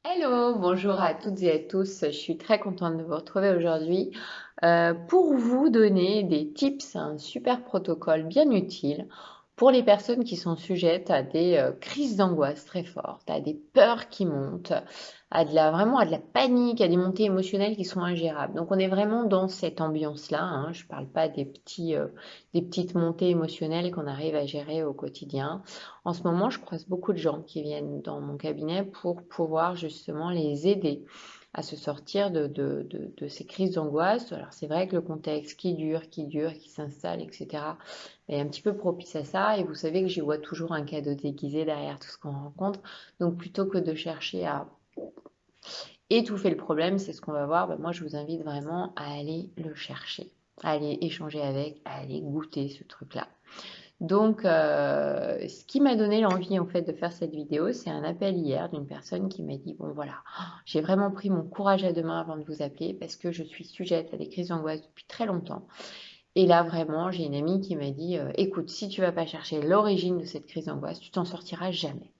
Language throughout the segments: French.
Hello, bonjour à toutes et à tous. Je suis très contente de vous retrouver aujourd'hui pour vous donner des tips, un super protocole bien utile pour les personnes qui sont sujettes à des crises d'angoisse très fortes, à des peurs qui montent, vraiment à de la panique, à des montées émotionnelles qui sont ingérables. Donc on est vraiment dans cette ambiance-là, hein. Je ne parle pas des petites montées émotionnelles qu'on arrive à gérer au quotidien. En ce moment, je croise beaucoup de gens qui viennent dans mon cabinet pour pouvoir justement les aider à se sortir de ces crises d'angoisse. Alors c'est vrai que le contexte qui s'installe, etc., est un petit peu propice à ça. Et vous savez que j'y vois toujours un cadeau déguisé derrière tout ce qu'on rencontre. Donc plutôt que de chercher à étouffer le problème, c'est ce qu'on va voir, ben moi je vous invite vraiment à aller le chercher, à aller échanger avec, à aller goûter ce truc-là. Donc, ce qui m'a donné l'envie en fait de faire cette vidéo, c'est un appel hier d'une personne qui m'a dit, bon voilà, j'ai vraiment pris mon courage à deux mains avant de vous appeler parce que je suis sujette à des crises d'angoisse depuis très longtemps. Et là, vraiment, j'ai une amie qui m'a dit, écoute, si tu vas pas chercher l'origine de cette crise d'angoisse, tu t'en sortiras jamais.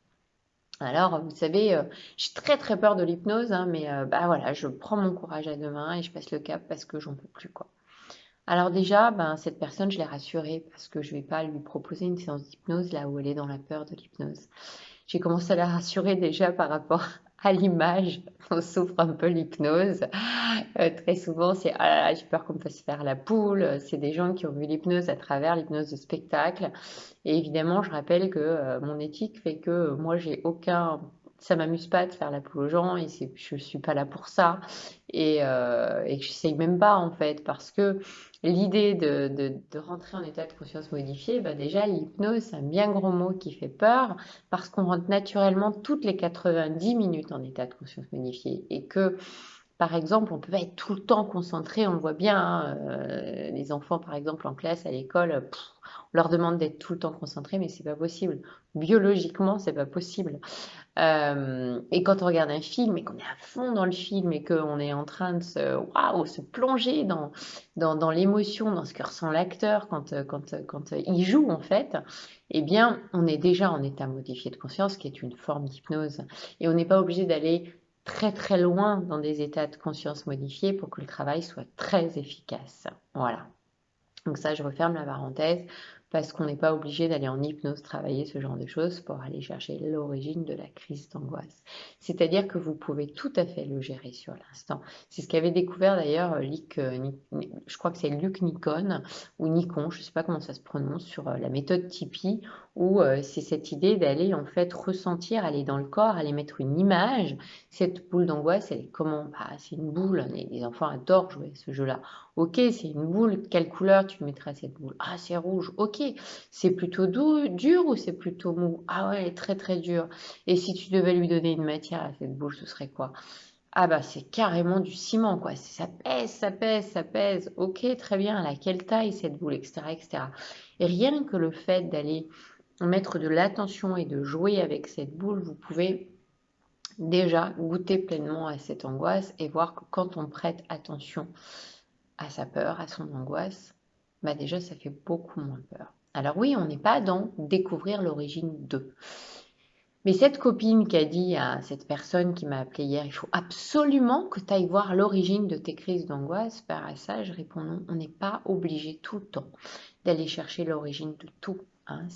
Alors, vous savez, j'ai très très peur de l'hypnose, hein, mais bah voilà, je prends mon courage à deux mains et je passe le cap parce que j'en peux plus, quoi. Alors déjà, ben, cette personne, je l'ai rassurée parce que je ne vais pas lui proposer une séance d'hypnose là où elle est dans la peur de l'hypnose. J'ai commencé à la rassurer déjà par rapport à l'image dont souffre un peu l'hypnose. Très souvent, c'est ah là là, j'ai peur qu'on me fasse faire la poule. C'est des gens qui ont vu l'hypnose à travers l'hypnose de spectacle. Et évidemment, je rappelle que mon éthique fait que moi, j'ai aucun. Ça m'amuse pas de faire la poule aux gens et je suis pas là pour ça. Et que j'essaye même pas en fait parce que l'idée de rentrer en état de conscience modifié, bah déjà l'hypnose, c'est un bien gros mot qui fait peur parce qu'on rentre naturellement toutes les 90 minutes en état de conscience modifié et que par exemple, on peut pas être tout le temps concentré, on le voit bien, hein, les enfants, par exemple, en classe, à l'école, on leur demande d'être tout le temps concentrés, mais c'est pas possible. Biologiquement, c'est pas possible. Et quand on regarde un film et qu'on est à fond dans le film et qu'on est en train de waouh, se plonger dans l'émotion, dans ce que ressent l'acteur quand il joue, en fait, eh bien, on est déjà en état modifié de conscience, qui est une forme d'hypnose. Et on n'est pas obligé d'aller très très loin dans des états de conscience modifiés pour que le travail soit très efficace. Voilà. Donc ça, je referme la parenthèse parce qu'on n'est pas obligé d'aller en hypnose travailler ce genre de choses pour aller chercher l'origine de la crise d'angoisse. C'est-à-dire que vous pouvez tout à fait le gérer sur l'instant. C'est ce qu'avait découvert d'ailleurs je crois que c'est Luc Nicon ou Nikon, je ne sais pas comment ça se prononce, sur la méthode Tipeee, où c'est cette idée d'aller en fait ressentir, aller dans le corps, aller mettre une image. Cette boule d'angoisse, elle est comment? Bah, c'est une boule, les enfants adorent jouer à ce jeu-là. Ok, c'est une boule. Quelle couleur tu mettrais à cette boule? Ah, c'est rouge. Ok. C'est plutôt dur ou c'est plutôt mou? Ah ouais, elle est très très dure. Et si tu devais lui donner une matière à cette boule, ce serait quoi? Ah bah c'est carrément du ciment, quoi. Ça pèse, ça pèse, ça pèse. Ok, très bien. Elle a quelle taille cette boule, etc., etc. Et rien que le fait d'aller mettre de l'attention et de jouer avec cette boule, vous pouvez déjà goûter pleinement à cette angoisse et voir que quand on prête attention à sa peur, à son angoisse, bah déjà ça fait beaucoup moins peur. Alors oui, on n'est pas dans découvrir l'origine d'eux. Mais cette copine qui a dit à cette personne qui m'a appelé hier, il faut absolument que tu ailles voir l'origine de tes crises d'angoisse, par à ça je réponds non, on n'est pas obligé tout le temps d'aller chercher l'origine de tout. Hein.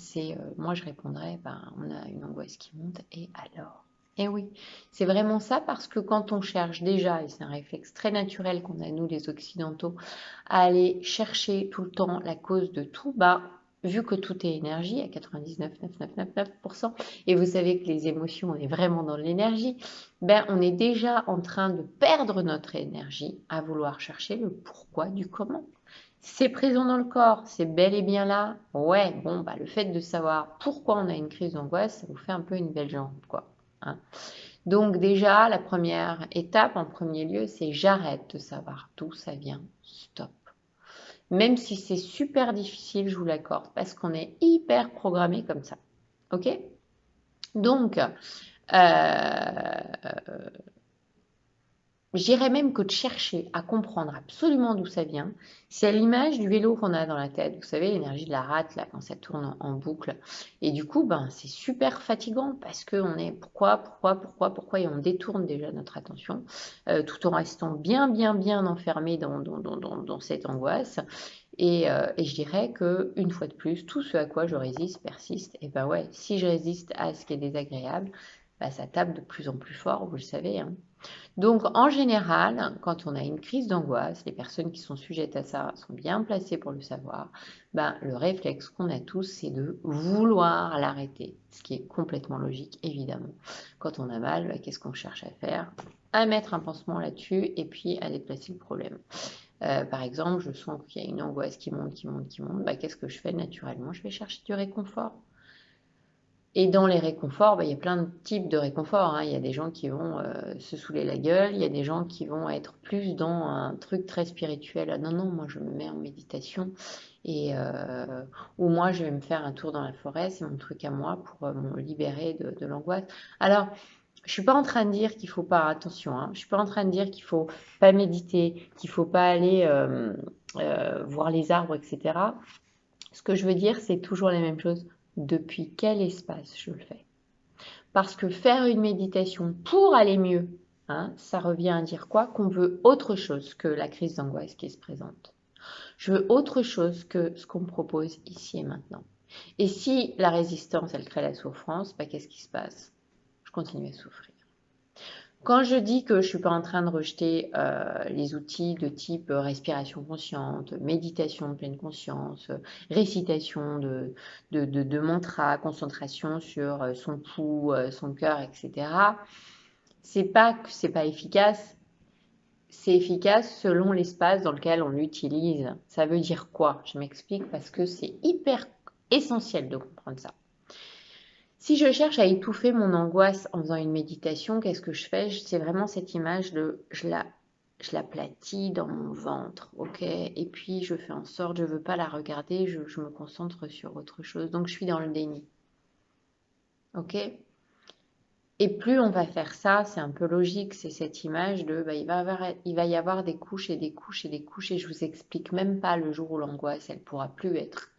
Moi je répondrais, ben, on a une angoisse qui monte et alors. Et oui, c'est vraiment ça parce que quand on cherche déjà, et c'est un réflexe très naturel qu'on a nous les Occidentaux, à aller chercher tout le temps la cause de tout, bah, vu que tout est énergie à 99,9999%, et vous savez que les émotions, on est vraiment dans l'énergie, ben, on est déjà en train de perdre notre énergie à vouloir chercher le pourquoi du comment. C'est présent dans le corps, c'est bel et bien là. Ouais, bon, bah, le fait de savoir pourquoi on a une crise d'angoisse, ça vous fait un peu une belle jambe, quoi. Hein. Donc déjà, la première étape, en premier lieu, c'est j'arrête de savoir d'où ça vient. Stop. Même si c'est super difficile, je vous l'accorde, parce qu'on est hyper programmé comme ça. Ok? Donc, Je dirais même que de chercher à comprendre absolument d'où ça vient, c'est l'image du vélo qu'on a dans la tête. Vous savez, l'énergie de la rate, là, quand ça tourne en boucle. Et du coup, ben, c'est super fatigant parce qu'on est pourquoi, et on détourne déjà notre attention, tout en restant bien enfermé dans cette angoisse. Et je dirais que une fois de plus, tout ce à quoi je résiste persiste. Et ben ouais, si je résiste à ce qui est désagréable, bah, ça tape de plus en plus fort, vous le savez, hein. Donc, en général, quand on a une crise d'angoisse, les personnes qui sont sujettes à ça sont bien placées pour le savoir. Ben, le réflexe qu'on a tous, c'est de vouloir l'arrêter, ce qui est complètement logique, évidemment. Quand on a mal, ben, qu'est-ce qu'on cherche à faire? À mettre un pansement là-dessus et puis à déplacer le problème. Par exemple, je sens qu'il y a une angoisse qui monte. Ben, qu'est-ce que je fais naturellement? Je vais chercher du réconfort. Et dans les réconforts, bah, il y a plein de types de réconforts, hein. Il y a des gens qui vont se saouler la gueule, il y a des gens qui vont être plus dans un truc très spirituel. Ah non, non, moi je me mets en méditation et ou moi je vais me faire un tour dans la forêt, c'est mon truc à moi pour me libérer de l'angoisse. Alors, je suis pas en train de dire qu'il faut pas, attention, hein, je suis pas en train de dire qu'il faut pas méditer, qu'il faut pas aller voir les arbres, etc. Ce que je veux dire, c'est toujours la même chose. Depuis quel espace je le fais? Parce que faire une méditation pour aller mieux, hein, ça revient à dire quoi? Qu'on veut autre chose que la crise d'angoisse qui se présente. Je veux autre chose que ce qu'on me propose ici et maintenant. Et si la résistance, elle crée la souffrance, bah, qu'est-ce qui se passe? Je continue à souffrir. Quand je dis que je ne suis pas en train de rejeter les outils de type respiration consciente, méditation de pleine conscience, récitation de mantras, concentration sur son pouls, son cœur, etc., c'est pas que c'est pas efficace, c'est efficace selon l'espace dans lequel on l'utilise. Ça veut dire quoi? Je m'explique parce que c'est hyper essentiel de comprendre ça. Si je cherche à étouffer mon angoisse en faisant une méditation, qu'est-ce que je fais? C'est vraiment cette image de je l'aplatis dans mon ventre, ok? Et puis je fais en sorte, je ne veux pas la regarder, je me concentre sur autre chose. Donc je suis dans le déni, ok? Et plus on va faire ça, c'est un peu logique, c'est cette image de bah, il va y avoir des couches et des couches et des couches, et je vous explique même pas le jour où l'angoisse, elle pourra plus être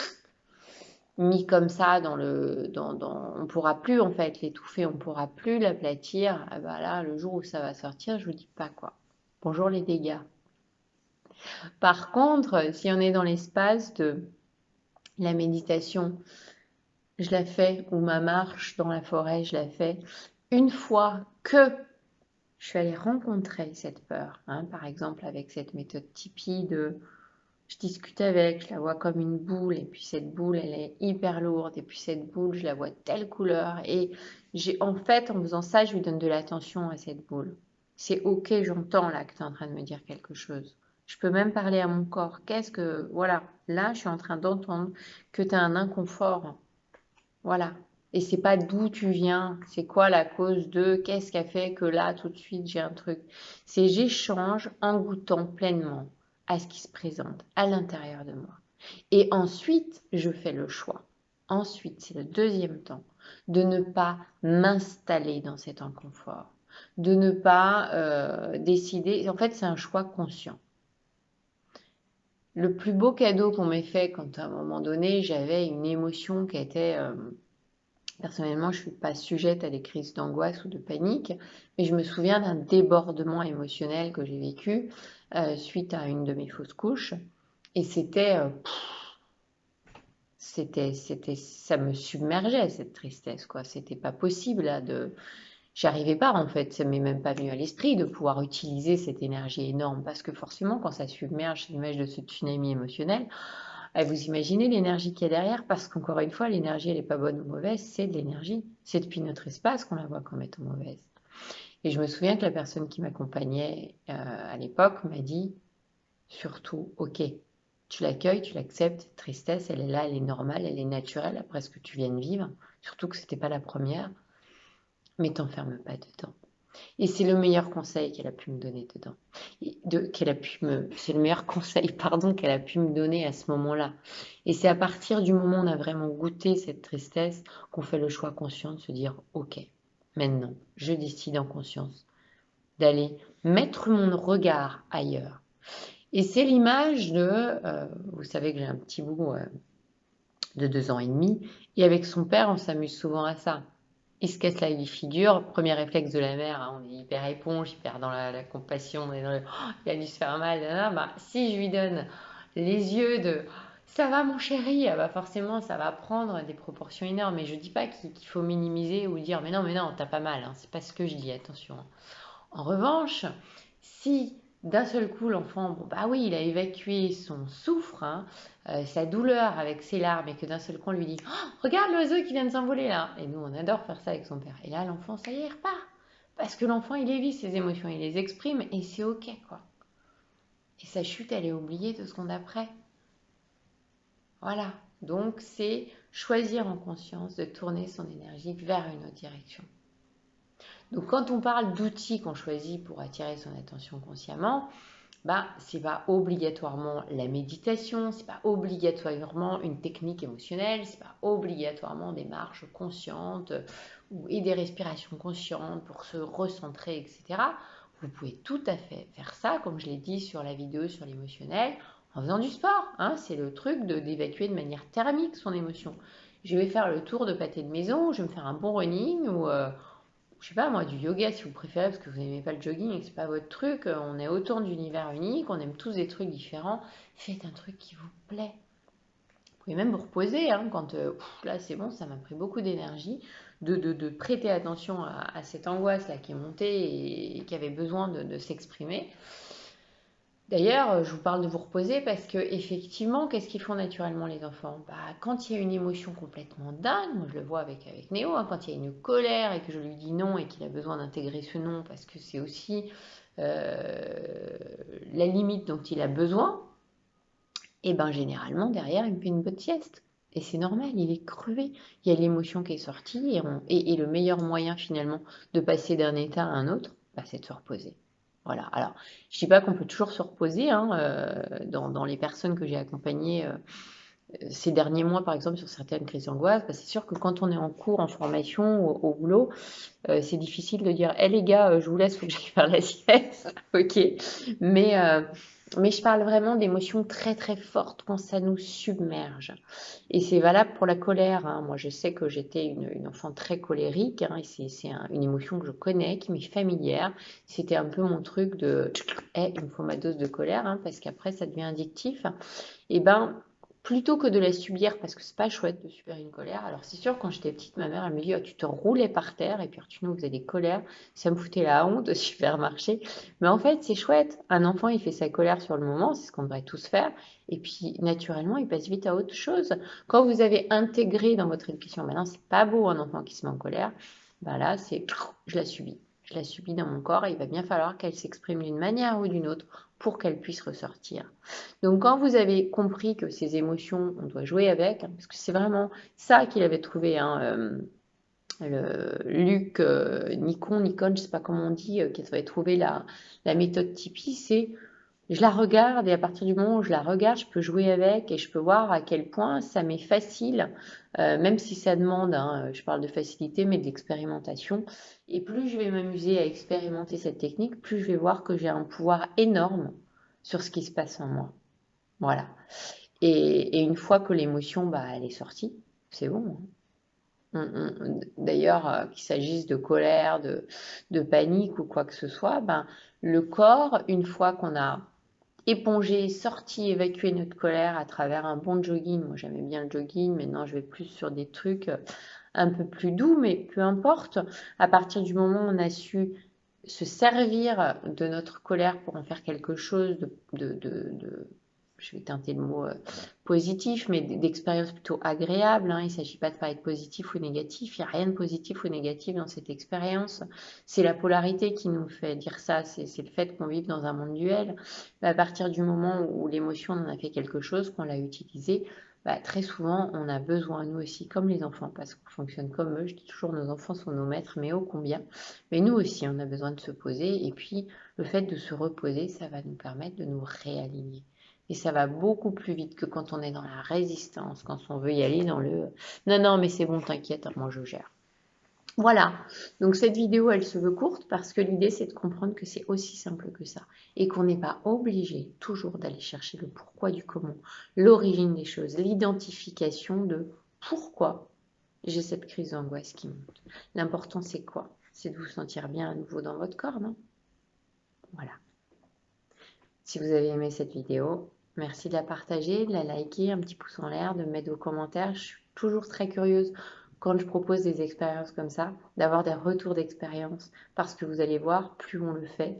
mis comme ça on pourra plus en fait l'étouffer, on pourra plus l'aplatir. Ah bah là, le jour où ça va sortir, je vous dis pas quoi. Bonjour les dégâts. Par contre, si on est dans l'espace de la méditation, je la fais, ou ma marche dans la forêt, je la fais une fois que je suis allée rencontrer cette peur, hein, par exemple avec cette méthode Tipeee de je discute avec, je la vois comme une boule, et puis cette boule, elle est hyper lourde, et puis cette boule, je la vois telle couleur, et en fait, en faisant ça, je lui donne de l'attention à cette boule. C'est ok, j'entends là que tu es en train de me dire quelque chose. Je peux même parler à mon corps. Voilà, là, je suis en train d'entendre que tu as un inconfort. Voilà. Et c'est pas d'où tu viens, c'est quoi la cause de, qu'est-ce qui a fait que là, tout de suite, j'ai un truc. C'est j'échange en goûtant pleinement à ce qui se présente à l'intérieur de moi. Et ensuite, je fais le choix. Ensuite, c'est le deuxième temps, de ne pas m'installer dans cet inconfort, de ne pas décider. En fait, c'est un choix conscient. Le plus beau cadeau qu'on m'ait fait quand à un moment donné, j'avais une émotion qui était personnellement, je ne suis pas sujette à des crises d'angoisse ou de panique, mais je me souviens d'un débordement émotionnel que j'ai vécu suite à une de mes fausses couches. Et ça me submergeait cette tristesse, quoi. C'était pas possible là j'arrivais pas en fait, ça m'est même pas venu à l'esprit de pouvoir utiliser cette énergie énorme parce que forcément, quand ça submerge, c'est l'image de ce tsunami émotionnel. Vous imaginez l'énergie qu'il y a derrière, parce qu'encore une fois, l'énergie, elle n'est pas bonne ou mauvaise, c'est de l'énergie. C'est depuis notre espace qu'on la voit comme étant mauvaise. Et je me souviens que la personne qui m'accompagnait à l'époque m'a dit, surtout, ok, tu l'accueilles, tu l'acceptes, tristesse, elle est là, elle est normale, elle est naturelle après ce que tu viens de vivre, surtout que c'était pas la première, mais t'enferme pas dedans. Et c'est le meilleur conseil qu'elle a pu me donner dedans. C'est le meilleur conseil, pardon, qu'elle a pu me donner à ce moment-là. Et c'est à partir du moment où on a vraiment goûté cette tristesse qu'on fait le choix conscient de se dire, ok, maintenant, je décide en conscience d'aller mettre mon regard ailleurs. Et c'est l'image vous savez que j'ai un petit bout de 2 ans et demi, et avec son père, on s'amuse souvent à ça. Il se casse la figure, premier réflexe de la mère, hein, on est hyper éponge, hyper dans la compassion, on est dans le oh, il a dû se faire mal, bah, si je lui donne les yeux de ça va mon chéri, ah bah forcément ça va prendre des proportions énormes. Et je dis pas qu'il faut minimiser ou dire mais non, t'as pas mal, hein, c'est pas ce que je dis, attention. En revanche, si d'un seul coup l'enfant, bon bah oui, il a évacué son souffre, hein, sa douleur avec ses larmes, et que d'un seul coup on lui dit oh, regarde l'oiseau qui vient de s'envoler là. Et nous on adore faire ça avec son père. Et là l'enfant, ça y est, il repart. Parce que l'enfant il les vit, ses émotions, il les exprime et c'est ok quoi. Et sa chute, elle est oubliée de secondes après. Voilà. Donc c'est choisir en conscience de tourner son énergie vers une autre direction. Donc quand on parle d'outils qu'on choisit pour attirer son attention consciemment, bah, c'est pas obligatoirement la méditation, c'est pas obligatoirement une technique émotionnelle, c'est pas obligatoirement des marches conscientes et des respirations conscientes pour se recentrer, etc. Vous pouvez tout à fait faire ça, comme je l'ai dit sur la vidéo sur l'émotionnel, en faisant du sport. Hein, c'est le truc d'évacuer de manière thermique son émotion. Je vais faire le tour de pâté de maison, je vais me faire un bon running ou je sais pas moi, du yoga si vous préférez, parce que vous n'aimez pas le jogging et que c'est pas votre truc, on est autour d'univers unique, on aime tous des trucs différents, faites un truc qui vous plaît. Vous pouvez même vous reposer, hein, quand là c'est bon, ça m'a pris beaucoup d'énergie, de prêter attention à cette angoisse là qui est montée et qui avait besoin de s'exprimer. D'ailleurs, je vous parle de vous reposer parce que effectivement, qu'est-ce qu'ils font naturellement les enfants? Bah, quand il y a une émotion complètement dingue, moi je le vois avec Néo, hein, quand il y a une colère et que je lui dis non et qu'il a besoin d'intégrer ce non parce que c'est aussi la limite dont il a besoin, et ben généralement derrière il me fait une bonne sieste. Et c'est normal, il est crevé. Il y a l'émotion qui est sortie et le meilleur moyen finalement de passer d'un état à un autre, bah, c'est de se reposer. Voilà. Alors, je ne dis pas qu'on peut toujours se reposer, hein, dans les personnes que j'ai accompagnées ces derniers mois, par exemple, sur certaines crises d'angoisse. Bah, c'est sûr que quand on est en cours, en formation, au boulot, c'est difficile de dire, hé les gars, je vous laisse, faut que j'aille faire la sieste. Ok. Mais, euh, mais je parle vraiment d'émotions très très fortes quand ça nous submerge. Et c'est valable pour la colère, hein. Moi, je sais que j'étais une enfant très colérique, hein, et une émotion que je connais, qui m'est familière. C'était un peu mon truc de, hey, il me faut ma dose de colère, hein, parce qu'après, ça devient addictif. Et ben, plutôt que de la subir, parce que c'est pas chouette de subir une colère. Alors c'est sûr, quand j'étais petite, ma mère elle me dit oh, tu te roulais par terre et puis tu nous faisais des colères, ça me foutait la honte de supermarché. Mais en fait c'est chouette, un enfant il fait sa colère sur le moment, c'est ce qu'on devrait tous faire, et puis naturellement il passe vite à autre chose. Quand vous avez intégré dans votre éducation, maintenant c'est pas beau un enfant qui se met en colère, bah là c'est je la subis. Je la subis dans mon corps et il va bien falloir qu'elle s'exprime d'une manière ou d'une autre pour qu'elle puisse ressortir. Donc quand vous avez compris que ces émotions, on doit jouer avec, hein, parce que c'est vraiment ça qu'il avait trouvé, hein, Luc, Nikon, je ne sais pas comment on dit, qui avait trouvé la méthode Tipeee, c'est je la regarde et à partir du moment où je la regarde, je peux jouer avec et je peux voir à quel point ça m'est facile, même si ça demande, hein, je parle de facilité, mais d'expérimentation. Et plus je vais m'amuser à expérimenter cette technique, plus je vais voir que j'ai un pouvoir énorme sur ce qui se passe en moi. Voilà. Et une fois que l'émotion, bah, elle est sortie, c'est bon, hein. D'ailleurs, qu'il s'agisse de colère, de panique ou quoi que ce soit, ben, le corps, une fois qu'on a épongé, sorti, évacué notre colère à travers un bon jogging, moi j'aimais bien le jogging, maintenant je vais plus sur des trucs un peu plus doux, mais peu importe, à partir du moment où on a su se servir de notre colère pour en faire quelque chose je vais teinter le mot positif, mais d'expérience plutôt agréable, hein. Il ne s'agit pas de parler de positif ou négatif, il n'y a rien de positif ou négatif dans cette expérience. C'est la polarité qui nous fait dire ça, c'est le fait qu'on vive dans un monde duel. Mais à partir du moment où l'émotion en a fait quelque chose, qu'on l'a utilisé, bah, très souvent on a besoin, nous aussi, comme les enfants, parce qu'on fonctionne comme eux. Je dis toujours nos enfants sont nos maîtres, mais ô combien. Mais nous aussi, on a besoin de se poser, et puis le fait de se reposer, ça va nous permettre de nous réaligner. Et ça va beaucoup plus vite que quand on est dans la résistance, quand on veut y aller dans le non, non, mais c'est bon, t'inquiète, moi je gère. Voilà, donc cette vidéo, elle se veut courte parce que l'idée, c'est de comprendre que c'est aussi simple que ça et qu'on n'est pas obligé toujours d'aller chercher le pourquoi du comment, l'origine des choses, l'identification de pourquoi j'ai cette crise d'angoisse qui monte. L'important, c'est quoi? C'est de vous sentir bien à nouveau dans votre corps, non? Voilà. Si vous avez aimé cette vidéo, merci de la partager, de la liker, un petit pouce en l'air, de me mettre vos commentaires. Je suis toujours très curieuse quand je propose des expériences comme ça, d'avoir des retours d'expérience, parce que vous allez voir, plus on le fait,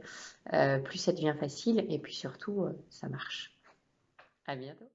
plus ça devient facile et puis surtout, ça marche. À bientôt.